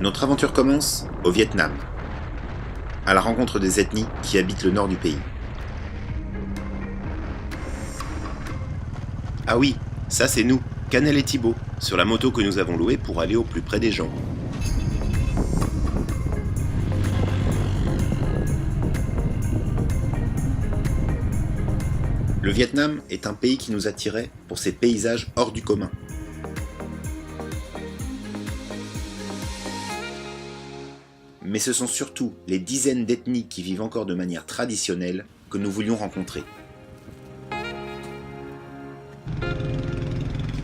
Notre aventure commence au Vietnam, à la rencontre des ethnies qui habitent le nord du pays. Ah oui, ça c'est nous, Canel et Thibaut, sur la moto que nous avons louée pour aller au plus près des gens. Le Vietnam est un pays qui nous attirait pour ses paysages hors du commun. Mais ce sont surtout les dizaines d'ethnies qui vivent encore de manière traditionnelle que nous voulions rencontrer.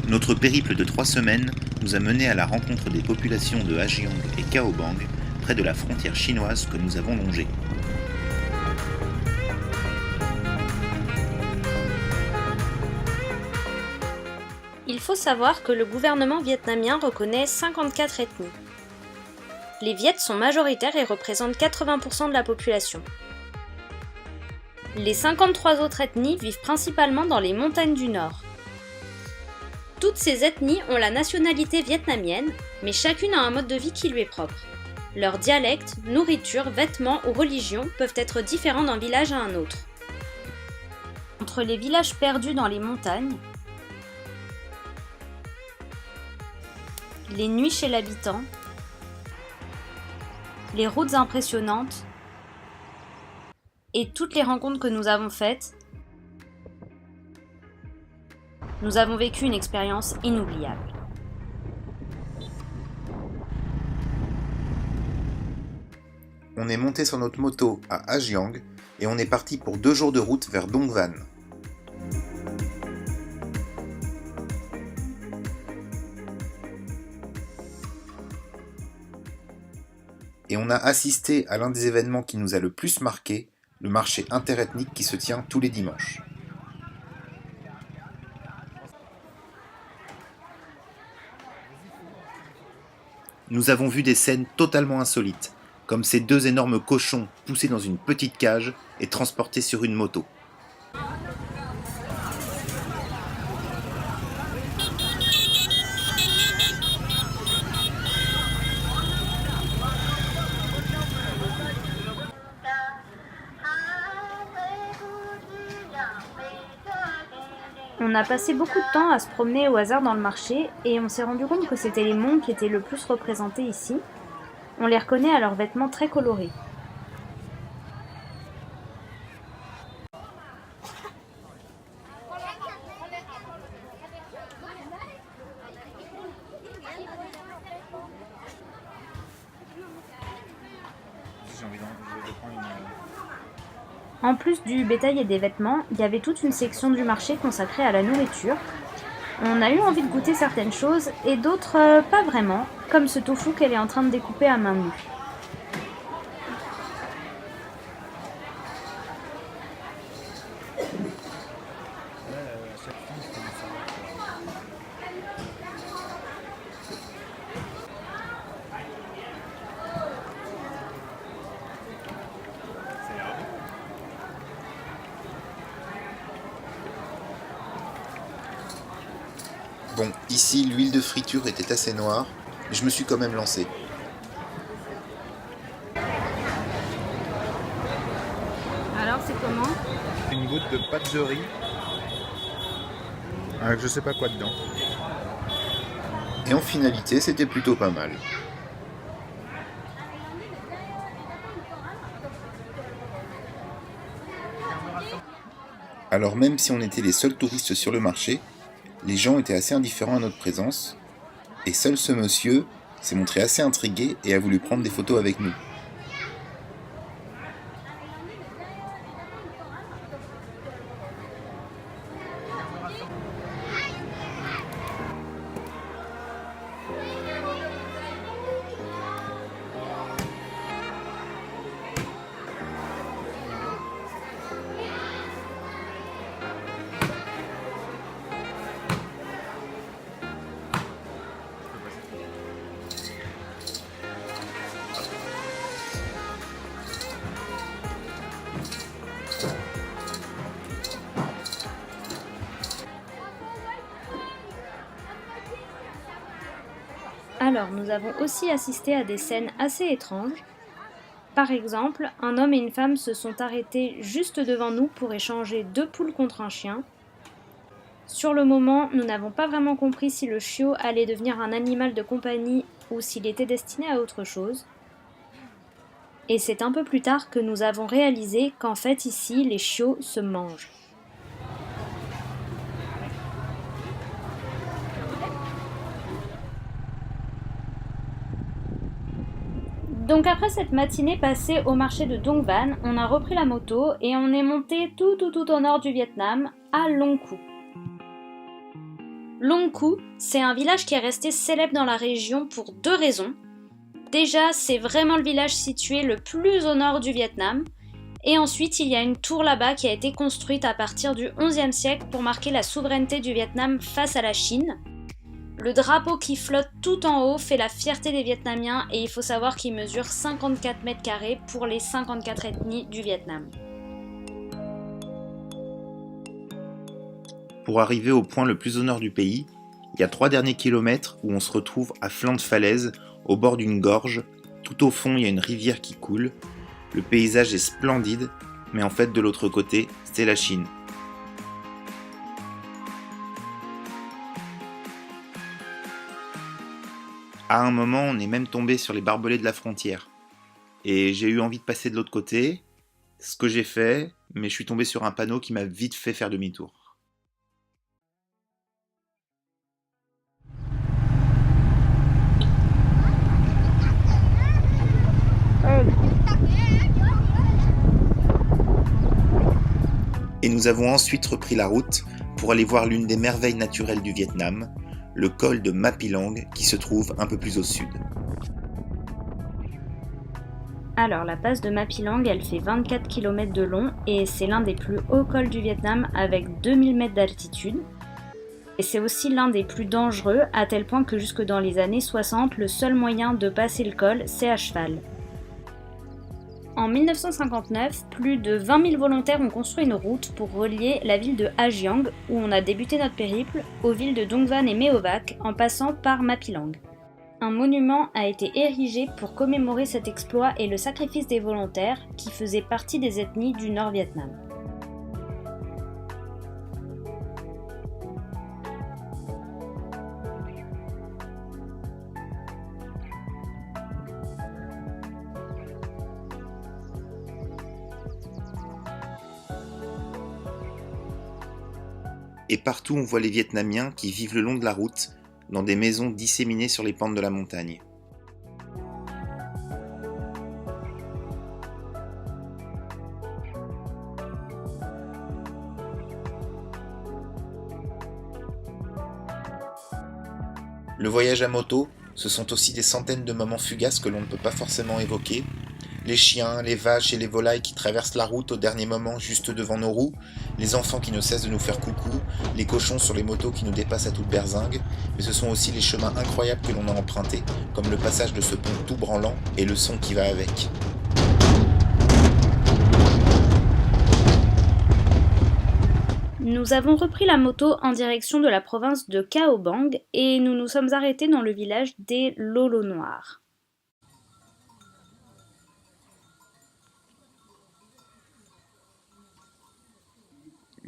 Notre périple de 3 semaines nous a menés à la rencontre des populations de Hajiang et Cao Bang, près de la frontière chinoise que nous avons longée. Il faut savoir que le gouvernement vietnamien reconnaît 54 ethnies. Les Viets sont majoritaires et représentent 80% de la population. Les 53 autres ethnies vivent principalement dans les montagnes du Nord. Toutes ces ethnies ont la nationalité vietnamienne, mais chacune a un mode de vie qui lui est propre. Leurs dialectes, nourriture, vêtements ou religion peuvent être différents d'un village à un autre. Entre les villages perdus dans les montagnes, les nuits chez l'habitant, les routes impressionnantes et toutes les rencontres que nous avons faites, nous avons vécu une expérience inoubliable. On est monté sur notre moto à Hajiang et on est parti pour 2 jours de route vers Dong Van. Et on a assisté à l'un des événements qui nous a le plus marqué, le marché interethnique qui se tient tous les dimanches. Nous avons vu des scènes totalement insolites, comme ces 2 énormes cochons poussés dans une petite cage et transportés sur une moto. On a passé beaucoup de temps à se promener au hasard dans le marché et on s'est rendu compte que c'était les Hmong qui étaient le plus représentés ici. On les reconnaît à leurs vêtements très colorés. En plus du bétail et des vêtements, il y avait toute une section du marché consacrée à la nourriture. On a eu envie de goûter certaines choses et d'autres pas vraiment, comme ce tofu qu'elle est en train de découper à main nue. Bon, ici l'huile de friture était assez noire, mais je me suis quand même lancé. Alors c'est comment ? Une goutte de pâte de riz avec je sais pas quoi dedans. Et en finalité, c'était plutôt pas mal. Alors même si on était les seuls touristes sur le marché, les gens étaient assez indifférents à notre présence, et seul ce monsieur s'est montré assez intrigué et a voulu prendre des photos avec nous. Alors, nous avons aussi assisté à des scènes assez étranges. Par exemple, un homme et une femme se sont arrêtés juste devant nous pour échanger 2 poules contre un chien. Sur le moment, nous n'avons pas vraiment compris si le chiot allait devenir un animal de compagnie ou s'il était destiné à autre chose. Et c'est un peu plus tard que nous avons réalisé qu'en fait ici, les chiots se mangent. Donc après cette matinée passée au marché de Dong Van, on a repris la moto et on est monté tout au nord du Vietnam, à Long Cu. Long Cu, c'est un village qui est resté célèbre dans la région pour 2 raisons. Déjà, c'est vraiment le village situé le plus au nord du Vietnam. Et ensuite, il y a une tour là-bas qui a été construite à partir du XIe siècle pour marquer la souveraineté du Vietnam face à la Chine. Le drapeau qui flotte tout en haut fait la fierté des Vietnamiens et il faut savoir qu'il mesure 54 mètres carrés pour les 54 ethnies du Vietnam. Pour arriver au point le plus au nord du pays, il y a 3 derniers kilomètres où on se retrouve à flanc de falaise, au bord d'une gorge. Tout au fond, il y a une rivière qui coule. Le paysage est splendide, mais en fait de l'autre côté, c'est la Chine. À un moment, on est même tombé sur les barbelés de la frontière. Et j'ai eu envie de passer de l'autre côté, ce que j'ai fait, mais je suis tombé sur un panneau qui m'a vite fait faire demi-tour. Et nous avons ensuite repris la route pour aller voir l'une des merveilles naturelles du Vietnam, le col de Mapilang qui se trouve un peu plus au sud. Alors, la passe de Mapilang, elle fait 24 km de long et c'est l'un des plus hauts cols du Vietnam avec 2000 mètres d'altitude. Et c'est aussi l'un des plus dangereux, à tel point que jusque dans les années 60, le seul moyen de passer le col, c'est à cheval. En 1959, plus de 20 000 volontaires ont construit une route pour relier la ville de Ha Giang, où on a débuté notre périple, aux villes de Dong Van et Meo Vac, en passant par Mapilang. Un monument a été érigé pour commémorer cet exploit et le sacrifice des volontaires, qui faisaient partie des ethnies du Nord-Vietnam. Et partout on voit les Vietnamiens qui vivent le long de la route, dans des maisons disséminées sur les pentes de la montagne. Le voyage à moto, ce sont aussi des centaines de moments fugaces que l'on ne peut pas forcément évoquer. Les chiens, les vaches et les volailles qui traversent la route au dernier moment juste devant nos roues, les enfants qui ne cessent de nous faire coucou, les cochons sur les motos qui nous dépassent à toute berzingue, mais ce sont aussi les chemins incroyables que l'on a empruntés, comme le passage de ce pont tout branlant et le son qui va avec. Nous avons repris la moto en direction de la province de Cao Bang et nous nous sommes arrêtés dans le village des Lolo Noirs.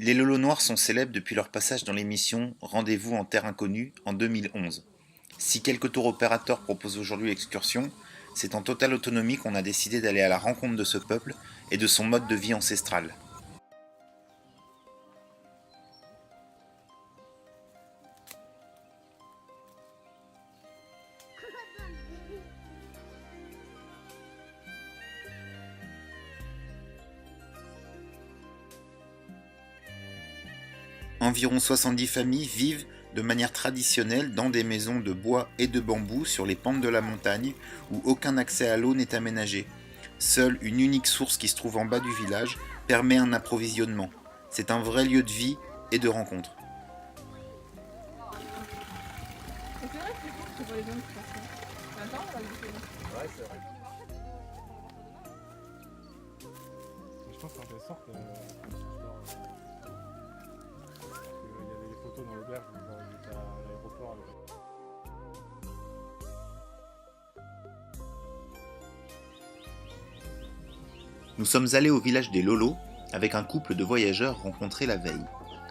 Les Lolo Noirs sont célèbres depuis leur passage dans l'émission Rendez-vous en Terre Inconnue en 2011. Si quelques tours opérateurs proposent aujourd'hui l'excursion, c'est en totale autonomie qu'on a décidé d'aller à la rencontre de ce peuple et de son mode de vie ancestral. Environ 70 familles vivent de manière traditionnelle dans des maisons de bois et de bambou sur les pentes de la montagne où aucun accès à l'eau n'est aménagé. Seule une unique source qui se trouve en bas du village permet un approvisionnement. C'est un vrai lieu de vie et de rencontre. Je pense qu'en quelque sorte, il y avait des photos dans l'auberge où on était à l'aéroport. Nous sommes allés au village des Lolo avec un couple de voyageurs rencontrés la veille.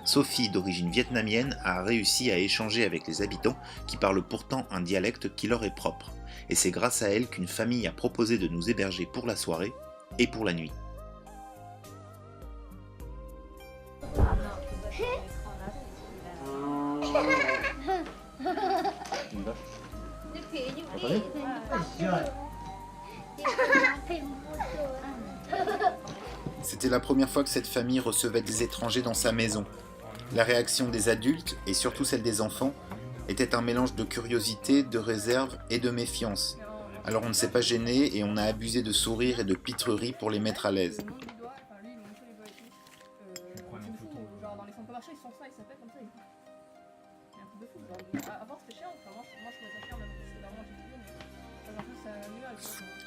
Sophie, d'origine vietnamienne, a réussi à échanger avec les habitants qui parlent pourtant un dialecte qui leur est propre. Et c'est grâce à elle qu'une famille a proposé de nous héberger pour la soirée et pour la nuit. C'était la première fois que cette famille recevait des étrangers dans sa maison. La réaction des adultes, et surtout celle des enfants, était un mélange de curiosité, de réserve et de méfiance. Alors on ne s'est pas gêné et on a abusé de sourires et de pitreries pour les mettre à l'aise.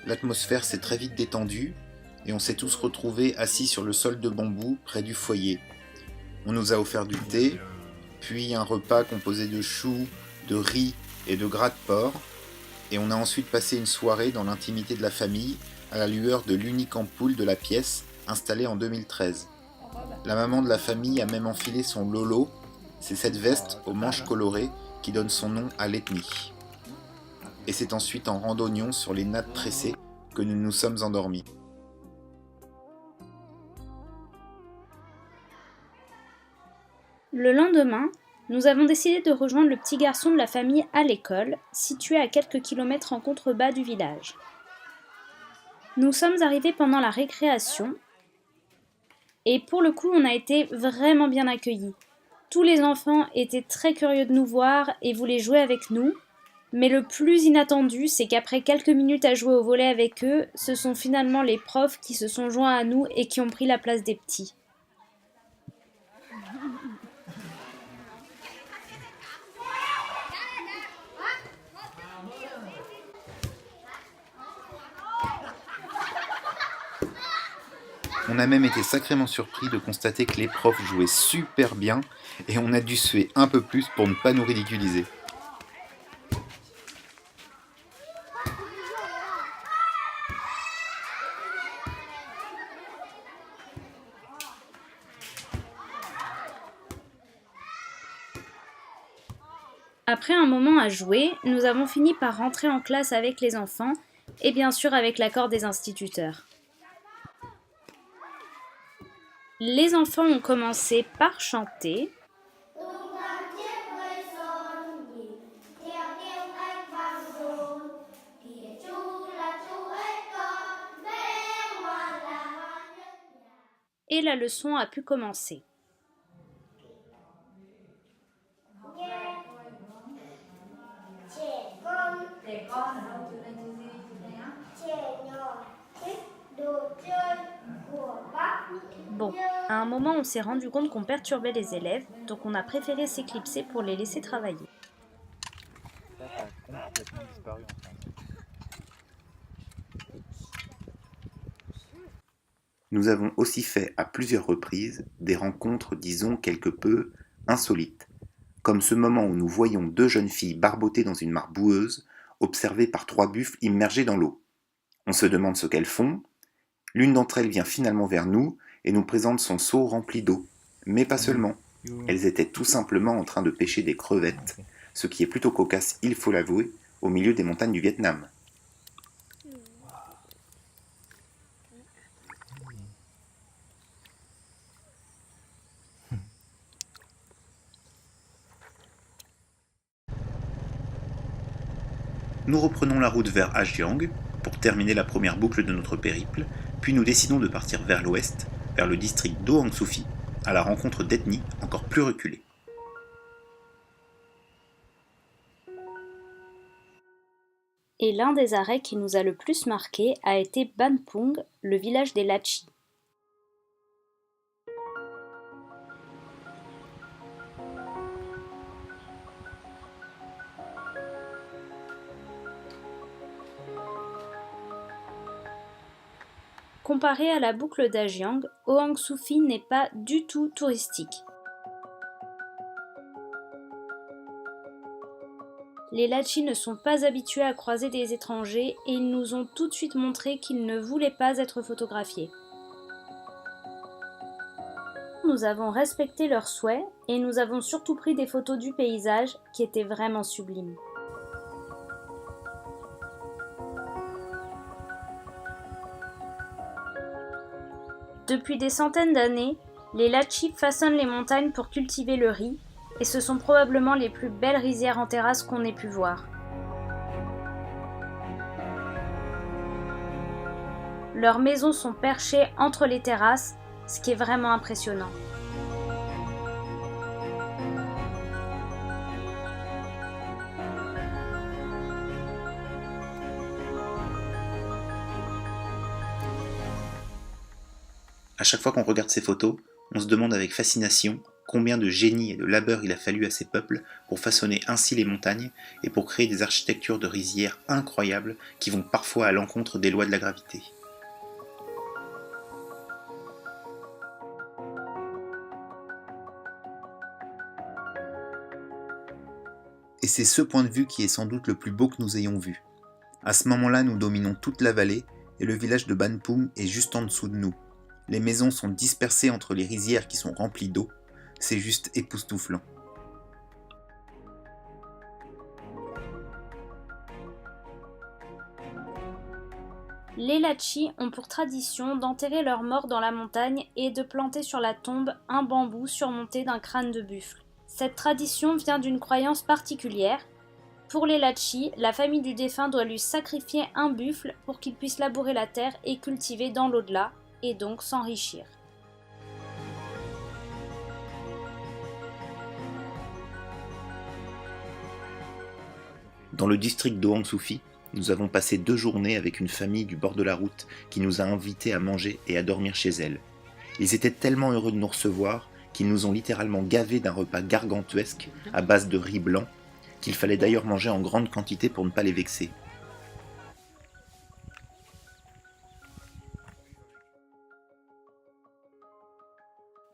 L'atmosphère s'est très vite détendue et on s'est tous retrouvés assis sur le sol de bambou près du foyer. On nous a offert du thé, puis un repas composé de choux, de riz et de gras de porc, et on a ensuite passé une soirée dans l'intimité de la famille à la lueur de l'unique ampoule de la pièce installée en 2013. La maman de la famille a même enfilé son lolo, c'est cette veste aux manches colorées qui donne son nom à l'ethnie. Et c'est ensuite en randonnion sur les nattes tressées que nous nous sommes endormis. Le lendemain, nous avons décidé de rejoindre le petit garçon de la famille à l'école, située à quelques kilomètres en contrebas du village. Nous sommes arrivés pendant la récréation, et pour le coup, on a été vraiment bien accueillis. Tous les enfants étaient très curieux de nous voir et voulaient jouer avec nous, mais le plus inattendu, c'est qu'après quelques minutes à jouer au volley avec eux, ce sont finalement les profs qui se sont joints à nous et qui ont pris la place des petits. On a même été sacrément surpris de constater que les profs jouaient super bien et on a dû suer un peu plus pour ne pas nous ridiculiser. Après un moment à jouer, nous avons fini par rentrer en classe avec les enfants et bien sûr avec l'accord des instituteurs. Les enfants ont commencé par chanter. Et la leçon a pu commencer. Bon, à un moment on s'est rendu compte qu'on perturbait les élèves, donc on a préféré s'éclipser pour les laisser travailler. Ça a complètement disparu en France. Nous avons aussi fait à plusieurs reprises des rencontres, disons, quelque peu insolites, comme ce moment où nous voyons deux jeunes filles barbotées dans une mare boueuse, observées par trois buffles immergés dans l'eau. On se demande ce qu'elles font. L'une d'entre elles vient finalement vers nous et nous présente son seau rempli d'eau. Mais pas seulement. Elles étaient tout simplement en train de pêcher des crevettes, ce qui est plutôt cocasse, il faut l'avouer, au milieu des montagnes du Vietnam. Nous reprenons la route vers Hajiang pour terminer la première boucle de notre périple, puis nous décidons de partir vers l'ouest, vers le district d'Ohang Sufi, à la rencontre d'ethnies encore plus reculées. Et l'un des arrêts qui nous a le plus marqué a été Ban Pung, le village des Lachi. Comparé à la boucle d'Hajiang, Oang Sufi n'est pas du tout touristique. Les Lachi ne sont pas habitués à croiser des étrangers et ils nous ont tout de suite montré qu'ils ne voulaient pas être photographiés. nous avons respecté leurs souhaits et nous avons surtout pris des photos du paysage qui étaient vraiment sublimes. Depuis des centaines d'années, les Latchis façonnent les montagnes pour cultiver le riz, et ce sont probablement les plus belles rizières en terrasse qu'on ait pu voir. Leurs maisons sont perchées entre les terrasses, ce qui est vraiment impressionnant. À chaque fois qu'on regarde ces photos, on se demande avec fascination combien de génie et de labeur il a fallu à ces peuples pour façonner ainsi les montagnes et pour créer des architectures de rizières incroyables qui vont parfois à l'encontre des lois de la gravité. Et c'est ce point de vue qui est sans doute le plus beau que nous ayons vu. À ce moment-là, nous dominons toute la vallée et le village de Banpum est juste en dessous de nous. Les maisons sont dispersées entre les rizières qui sont remplies d'eau. C'est juste époustouflant. Les Latchis ont pour tradition d'enterrer leurs morts dans la montagne et de planter sur la tombe un bambou surmonté d'un crâne de buffle. Cette tradition vient d'une croyance particulière. Pour les Latchis, la famille du défunt doit lui sacrifier un buffle pour qu'il puisse labourer la terre et cultiver dans l'au-delà, et donc s'enrichir. Dans le district d'Ohang Soufi, nous avons passé 2 journées avec une famille du bord de la route qui nous a invités à manger et à dormir chez elle. Ils étaient tellement heureux de nous recevoir qu'ils nous ont littéralement gavés d'un repas gargantuesque à base de riz blanc, qu'il fallait d'ailleurs manger en grande quantité pour ne pas les vexer.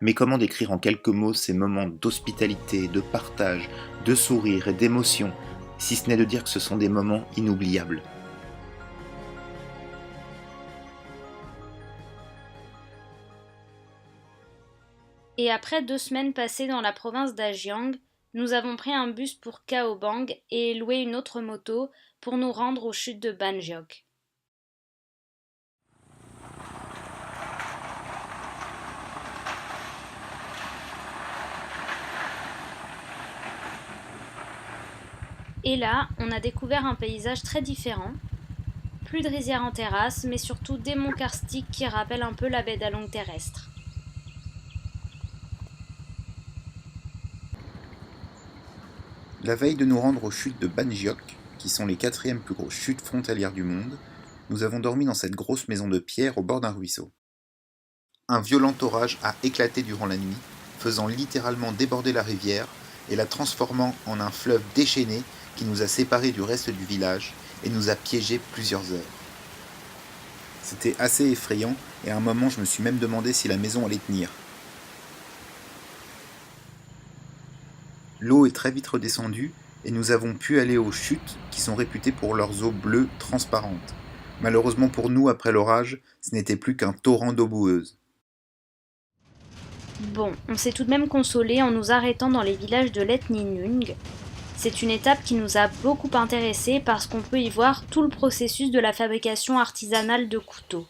Mais comment décrire en quelques mots ces moments d'hospitalité, de partage, de sourire et d'émotion, si ce n'est de dire que ce sont des moments inoubliables. Et après 2 semaines passées dans la province d'Ajiang, nous avons pris un bus pour Kaobang et loué une autre moto pour nous rendre aux chutes de Banjiok. Et là, on a découvert un paysage très différent. Plus de rizières en terrasse, mais surtout des monts karstiques qui rappellent un peu la baie d'Along terrestre. La veille de nous rendre aux chutes de Banjiok, qui sont les 4e plus grosses chutes frontalières du monde, nous avons dormi dans cette grosse maison de pierre au bord d'un ruisseau. Un violent orage a éclaté durant la nuit, faisant littéralement déborder la rivière et la transformant en un fleuve déchaîné qui nous a séparés du reste du village et nous a piégés plusieurs heures. C'était assez effrayant et à un moment je me suis même demandé si la maison allait tenir. L'eau est très vite redescendue et nous avons pu aller aux chutes qui sont réputées pour leurs eaux bleues transparentes. Malheureusement pour nous, après l'orage, ce n'était plus qu'un torrent d'eau boueuse. Bon, on s'est tout de même consolé en nous arrêtant dans les villages de l'ethnie Nung. C'est une étape qui nous a beaucoup intéressés parce qu'on peut y voir tout le processus de la fabrication artisanale de couteaux.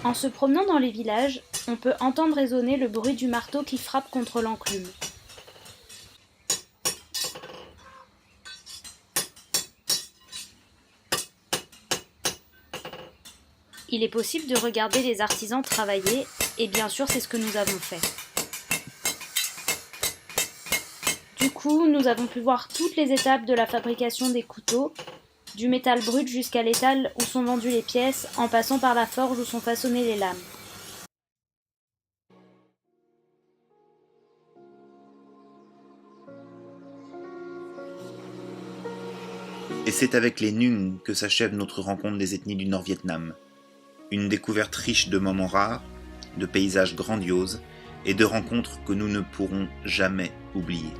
En se promenant dans les villages, on peut entendre résonner le bruit du marteau qui frappe contre l'enclume. Il est possible de regarder les artisans travailler, et bien sûr c'est ce que nous avons fait. Du coup, nous avons pu voir toutes les étapes de la fabrication des couteaux, du métal brut jusqu'à l'étal où sont vendues les pièces, en passant par la forge où sont façonnées les lames. Et c'est avec les Nung que s'achève notre rencontre des ethnies du Nord-Vietnam. Une découverte riche de moments rares, de paysages grandioses et de rencontres que nous ne pourrons jamais oublier.